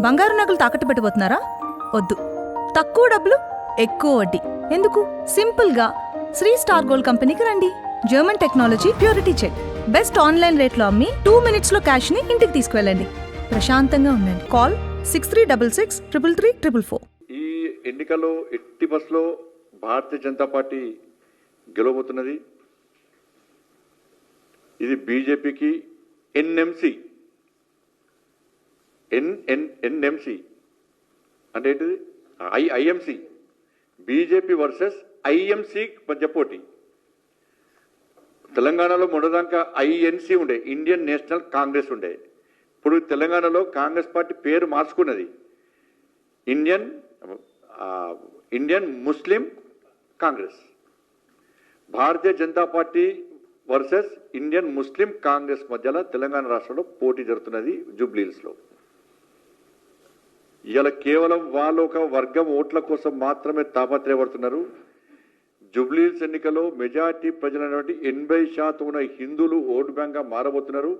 బంగారు నగలు తాకట్టు పెట్టబోతున్నారా? వద్దు. తక్కువ డబ్బులు, ఎక్కువ వడ్డీ. ఎందుకు? సింపుల్గా శ్రీ స్టార్ గోల్డ్ కంపెనీకి రండి. German technology, purity check. Best online రేట్లో అమ్మి 2 minutesలో క్యాష్ని ఇంటికి తీసుకువెళ్ళండి. ప్రశాంతంగా ఉండండి. కాల్ 6366 ఈ ఎన్నికల్లో ఎట్టి బస్సులో భారతీయ జనతా పార్టీ గెలవబోతున్నది. ఇది బీజేపీకి ఎన్ఎంసి అంటే ఏంటిది? ఐఎంసి. బీజేపీ వర్సెస్ ఐఎంసి మధ్య పోటీ. తెలంగాణలో మొదటిదాకా ఐఎన్సి ఉండే, ఇండియన్ నేషనల్ కాంగ్రెస్ ఉండే. ఇప్పుడు తెలంగాణలో కాంగ్రెస్ పార్టీ పేరు మార్చుకున్నది, Indian Muslim Congress. Bharatiya Janata party versus Indian Muslim Congress మధ్యలో తెలంగాణ రాష్ట్రంలో పోటీ జరుగుతున్నది జూబ్లీహిల్స్లో. ఇలా కేవలం వాళ్ళు ఒక వర్గం ఓట్ల కోసం మాత్రమే తాపత్రయపడుతున్నారు. జూబ్లీహిల్స్ ఎన్నికల్లో మెజార్టీ ప్రజలైనటువంటి 80% ఉన్న హిందువులు ఓటు బ్యాంక్గా మారబోతున్నారు.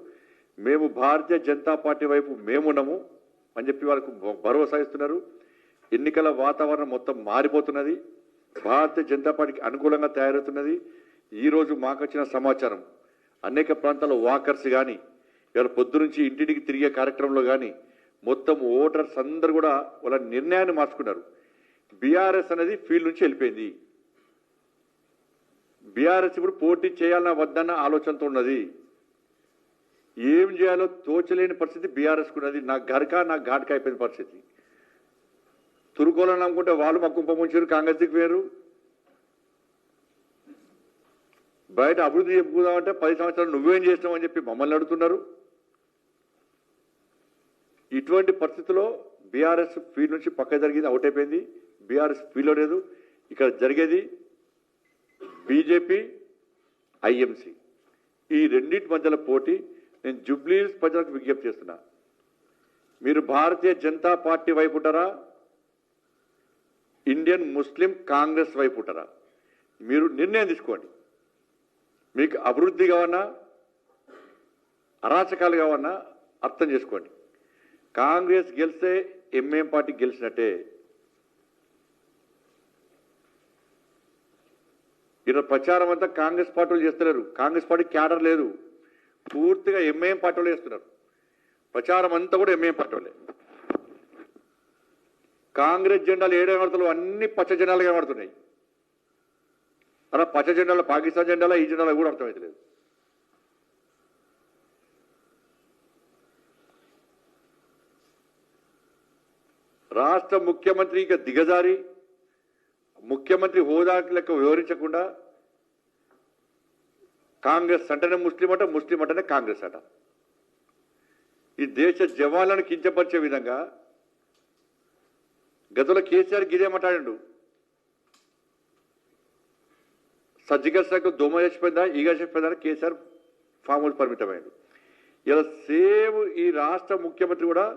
మేము భారతీయ జనతా పార్టీ వైపు మేమున్నాము అని చెప్పి వాళ్ళకు భరోసా ఇస్తున్నారు. ఎన్నికల వాతావరణం మొత్తం మారిపోతున్నది, భారతీయ జనతా పార్టీకి అనుకూలంగా తయారవుతున్నది. ఈరోజు మాకు వచ్చిన సమాచారం, అనేక ప్రాంతాల్లో వాకర్స్ కానీ, ఇవాళ పొద్దు నుంచి ఇంటింటికి తిరిగే కార్యక్రమంలో కానీ మొత్తం ఓటర్స్ అందరూ కూడా వాళ్ళ నిర్ణయాన్ని మార్చుకున్నారు. బీఆర్ఎస్ అనేది ఫీల్డ్ నుంచి వెళ్ళిపోయింది. బీఆర్ఎస్ ఇప్పుడు పోటీ చేయాలన్నా వద్దన్న ఆలోచనతో ఉన్నది. ఏం చేయాలో తోచలేని పరిస్థితి బీఆర్ఎస్కు ఉన్నది. నా ఘాటక అయిపోయిన పరిస్థితి. తురుకోవాలని అనుకుంటే వాళ్ళు మా కుంపముంచారు, కాంగ్రెస్ దిక్కు వేరు. బయట అభివృద్ధి చెప్పుకుందామంటే 10 సంవత్సరాలు నువ్వేం చేసినావు అని చెప్పి మమ్మల్ని అడుగుతున్నారు. ఇటువంటి పరిస్థితుల్లో బీఆర్ఎస్ ఫీల్డ్ నుంచి పక్క జరిగింది, అవుట్ అయిపోయింది. బీఆర్ఎస్ ఫీల్డ్లో లేదు. ఇక్కడ జరిగేది బీజేపీ ఐఎంసి. ఈ రెండింటి మధ్యలో పోటీ. నేను జూబ్లీహిల్స్ ప్రజలకు విజ్ఞప్తి చేస్తున్నా, మీరు భారతీయ జనతా పార్టీ వైపు ఉంటారా, ఇండియన్ ముస్లిం కాంగ్రెస్ వైపు ఉంటారా? మీరు నిర్ణయం తీసుకోండి. మీకు అభివృద్ధి కావన్నా, అరాచకాలు కావన్నా అర్థం చేసుకోండి. కాంగ్రెస్ గెలిస్తే ఎంఐఎం పార్టీ గెలిచినట్టే. ఇలా ప్రచారం అంతా కాంగ్రెస్ పార్టీలు చేస్తున్నారు. కాంగ్రెస్ పార్టీ క్యాడర్ లేదు, పూర్తిగా ఎంఐఎం పార్టీలు చేస్తున్నారు. ప్రచారం అంతా కూడా ఎంఐఎం పార్టీలే. కాంగ్రెస్ జెండాలు ఏడే కనబడుతున్నాయి, అన్ని పచ్చ జెండాలు కనబడుతున్నాయి. అలా పచ్చ జెండాలు పాకిస్తాన్ జెండాలో, ఈ జెండాలో కూడా అర్థమవుతలేదు. రాష్ట్ర ముఖ్యమంత్రి ఇక దిగజారి ముఖ్యమంత్రి హోదా లెక్క వివరించకుండా కాంగ్రెస్ అంటేనే ముస్లిం అట, ముస్లిం అంటేనే కాంగ్రెస్ అట. ఈ దేశ జవాన్లను కించపరిచే విధంగా గతంలో కేసీఆర్ గిదే మాట్లాడిండు. సర్జికల్ స్ట్రైక్ దోమ చచ్చిపోయిందా, ఈగ చచ్చిపోయిందా, కేసీఆర్ ఫామ్ హౌస్ పరిమితమైంది. ఇలా సేమ్ ఈ రాష్ట్ర ముఖ్యమంత్రి కూడా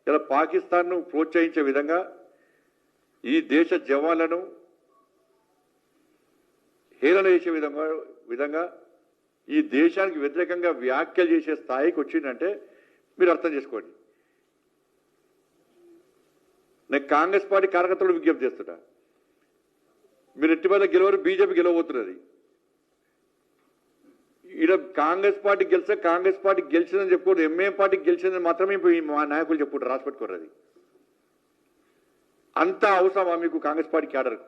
ఇలా పాకిస్తాన్ను ప్రోత్సహించే విధంగా, ఈ దేశ జవాన్లను హేళన చేసే విధంగా ఈ దేశానికి వ్యతిరేకంగా వ్యాఖ్యలు చేసే స్థాయికి వచ్చిందంటే మీరు అర్థం చేసుకోండి. నేను కాంగ్రెస్ పార్టీ కార్యకర్తలు విజ్ఞప్తి చేస్తున్నా, మీరు ఎట్టిపల్ల గెలవరు, బీజేపీ గెలవబోతున్నది. ఇక్కడ కాంగ్రెస్ పార్టీ గెలిస్తే కాంగ్రెస్ పార్టీ గెలిచిందని చెప్పుకోరు, ఎంఐఎం పార్టీ గెలిచిందని మాత్రమే మా నాయకులు చెప్పుకుంటారు. రాసి పెట్టుకోరు. అది అంతా అవసరమా మీకు కాంగ్రెస్ పార్టీ క్యాడర్?